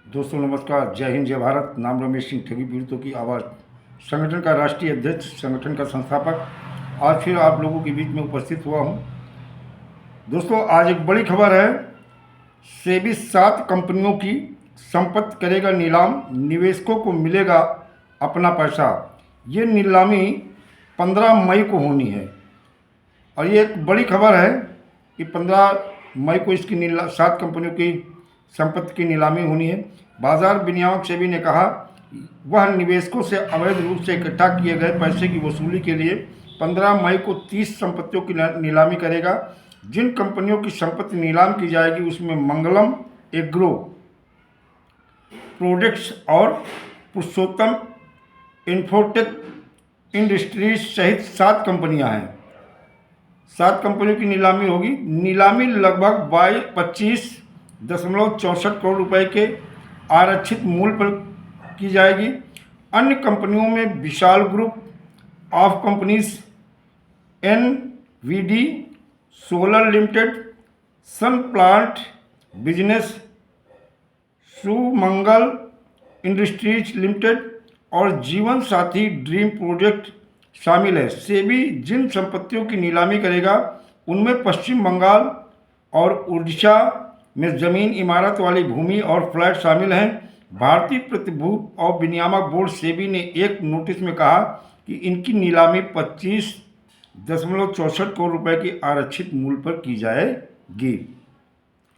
दोस्तों नमस्कार, जय हिंद, जय भारत। नाम रमेश सिंह, ठगी पीड़ितों की आवाज़ संगठन का राष्ट्रीय अध्यक्ष, संगठन का संस्थापक आज फिर आप लोगों के बीच में उपस्थित हुआ हूं। दोस्तों आज एक बड़ी खबर है। सेबी 7 कंपनियों की संपत्ति करेगा नीलाम, निवेशकों को मिलेगा अपना पैसा। ये नीलामी 15 मई को होनी है और ये एक बड़ी खबर है कि 15 मई को इसकी 7 कंपनियों की संपत्ति की नीलामी होनी है। बाजार विनियामक सेबी ने कहा वह निवेशकों से अवैध रूप से इकट्ठा किए गए पैसे की वसूली के लिए 15 मई को 30 संपत्तियों की नीलामी करेगा। जिन कंपनियों की संपत्ति नीलाम की जाएगी उसमें मंगलम एग्रो प्रोडक्ट्स और पुरुषोत्तम इन्फोटेक इंडस्ट्रीज सहित 7 कंपनियां हैं। 7 कंपनियों की नीलामी होगी। नीलामी लगभग 25.64 करोड़ रुपए के आरक्षित मूल्य पर की जाएगी। अन्य कंपनियों में Vishal group of companies, NVD solar limited, sun plant business, Sumangal industries limited और जीवन साथी ड्रीम प्रोजेक्ट शामिल है। सेबी जिन संपत्तियों की नीलामी करेगा उनमें पश्चिम बंगाल और उड़ीसा में ज़मीन, इमारत वाली भूमि और फ्लैट शामिल हैं। भारतीय प्रतिभूति और विनियामक बोर्ड सेबी ने एक नोटिस में कहा कि इनकी नीलामी 25.64 करोड़ रुपए के आरक्षित मूल्य पर की जाएगी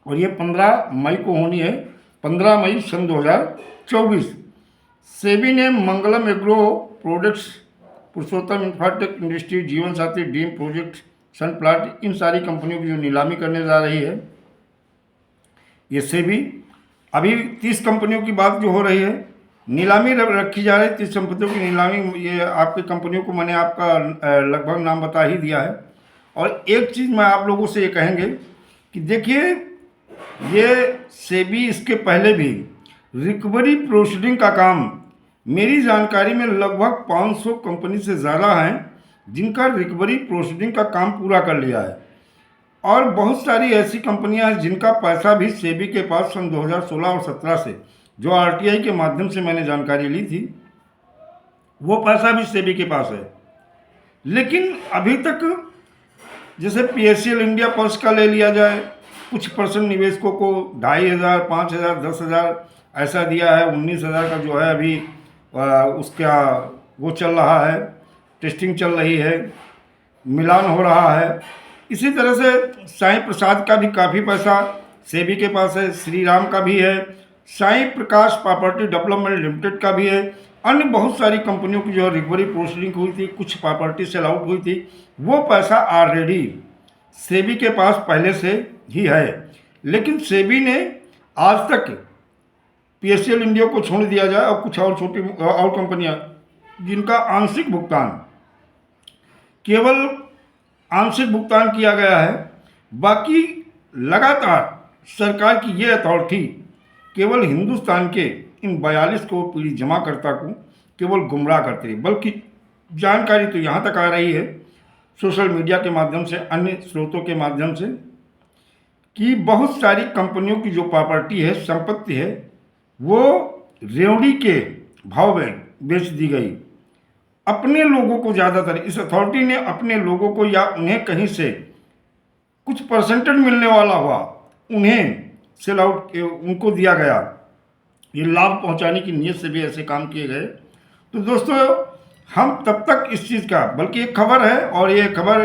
और ये 15 मई को होनी है, 15 मई सन 2024। सेबी ने मंगलम एग्रो प्रोडक्ट्स, पुरुषोत्तम इन्फोटेक इंडस्ट्री, जीवन साथी ड्रीम प्रोजेक्ट, सन प्लांट, इन सारी कंपनियों की जो नीलामी करने जा रही है ये सेबी। अभी 30 कंपनियों की बात जो हो रही है, नीलामी रखी जा रही है 30 संपत्तियों की नीलामी। ये आपकी कंपनियों को मैंने आपका लगभग नाम बता ही दिया है। और एक चीज़ मैं आप लोगों से ये कहेंगे कि देखिए ये सेबी इसके पहले भी रिकवरी प्रोसीडिंग का काम, मेरी जानकारी में लगभग 500 कंपनी से ज़्यादा हैं जिनका रिकवरी प्रोसीडिंग का काम पूरा कर लिया है। और बहुत सारी ऐसी कंपनियां हैं जिनका पैसा भी सेबी के पास सन 2016 और 17 से, जो आरटीआई के माध्यम से मैंने जानकारी ली थी, वो पैसा भी सेबी के पास है। लेकिन अभी तक जैसे पीएसएल इंडिया पल्स का ले लिया जाए, कुछ परसेंट निवेशकों को 2,500, 5,000, 10,000 ऐसा दिया है। 19,000 का जो है अभी उसका वो चल रहा है, टेस्टिंग चल रही है, मिलान हो रहा है। इसी तरह से साईं प्रसाद का भी काफ़ी पैसा सेबी के पास है, श्री राम का भी है, साईं प्रकाश प्रॉपर्टी डेवलपमेंट लिमिटेड का भी है। अन्य बहुत सारी कंपनियों की जो रिकवरी प्रोसीडिंग हुई थी, कुछ प्रॉपर्टी सेल आउट हुई थी, वो पैसा ऑलरेडी सेबी के पास पहले से ही है। लेकिन सेबी ने आज तक पीएसएल इंडिया को छोड़ दिया जाए और कुछ और छोटी और कंपनियां जिनका आंशिक भुगतान, केवल आंशिक भुगतान किया गया है, बाकी लगातार सरकार की ये अथॉरिटी केवल हिंदुस्तान के इन 42 करोड़ पीढ़ी जमाकर्ता को केवल गुमराह करती है। बल्कि जानकारी तो यहाँ तक आ रही है सोशल मीडिया के माध्यम से, अन्य स्रोतों के माध्यम से, कि बहुत सारी कंपनियों की जो प्रॉपर्टी है, संपत्ति है, वो रेवड़ी के भाव में बेच दी गई। अपने लोगों को, ज़्यादातर इस अथॉरिटी ने अपने लोगों को, या उन्हें कहीं से कुछ परसेंटेज मिलने वाला हुआ, उन्हें सेल आउट उनको दिया गया। ये लाभ पहुंचाने की नीयत से भी ऐसे काम किए गए। तो दोस्तों हम तब तक इस चीज़ का, बल्कि एक खबर है और ये खबर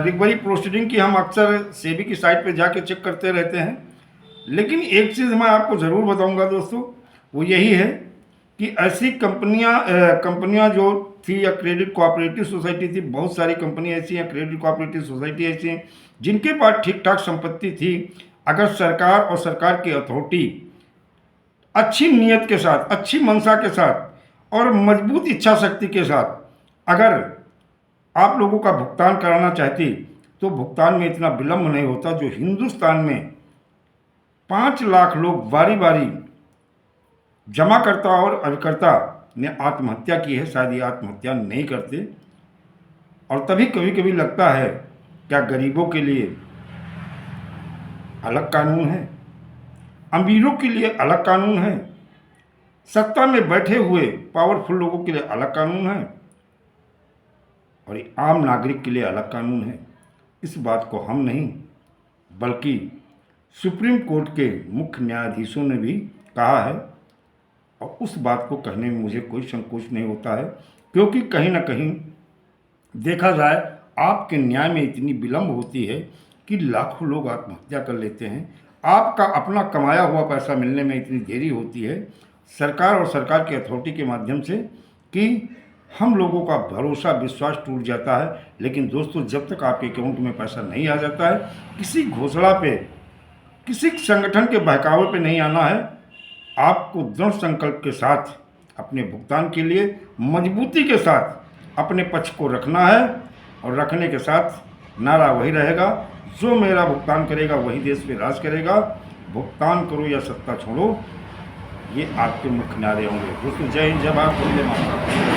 रिकवरी प्रोसीडिंग की हम अक्सर सेबी की साइट पे जाके चेक करते रहते हैं। लेकिन एक चीज़ मैं आपको ज़रूर बताऊंगा दोस्तों, वो यही है कि ऐसी कंपनियां जो थी, या क्रेडिट कोऑपरेटिव सोसाइटी थी, बहुत सारी कंपनी ऐसी हैं, क्रेडिट कोऑपरेटिव सोसाइटी ऐसी हैं जिनके पास ठीक ठाक संपत्ति थी। अगर सरकार और सरकार की अथॉरिटी अच्छी नीयत के साथ, अच्छी मंशा के साथ और मजबूत इच्छा शक्ति के साथ अगर आप लोगों का भुगतान कराना चाहती तो भुगतान में इतना विलम्ब नहीं होता। जो हिंदुस्तान में 5 लाख लोग बारी बारी जमाकर्ता और अभिकर्ता ने आत्महत्या की है, शायद ये आत्महत्या नहीं करते। और तभी कभी कभी लगता है क्या गरीबों के लिए अलग कानून है? अमीरों के लिए अलग कानून है, सत्ता में बैठे हुए पावरफुल लोगों के लिए अलग कानून है और आम नागरिक के लिए अलग कानून है। इस बात को हम नहीं बल्कि सुप्रीम कोर्ट के मुख्य न्यायाधीशों ने भी कहा है और उस बात को कहने में मुझे कोई संकोच नहीं होता है, क्योंकि कहीं ना कहीं देखा जाए आपके न्याय में इतनी विलम्ब होती है कि लाखों लोग आत्महत्या कर लेते हैं। आपका अपना कमाया हुआ पैसा मिलने में इतनी देरी होती है सरकार और सरकार की अथॉरिटी के माध्यम से कि हम लोगों का भरोसा विश्वास टूट जाता है। लेकिन दोस्तों, जब तक आपके अकाउंट में पैसा नहीं आ जाता है, किसी घोषणा पे, किसी संगठन के बहकावे पे नहीं आना है। आपको दृढ़ संकल्प के साथ अपने भुगतान के लिए मजबूती के साथ अपने पक्ष को रखना है और रखने के साथ नारा वही रहेगा, जो मेरा भुगतान करेगा वही देश पे राज करेगा। भुगतान करो या सत्ता छोड़ो, ये आपके मुख्य नारे होंगे। दोस्तों, जय हिंद, जय भारत, वंदे मातरम।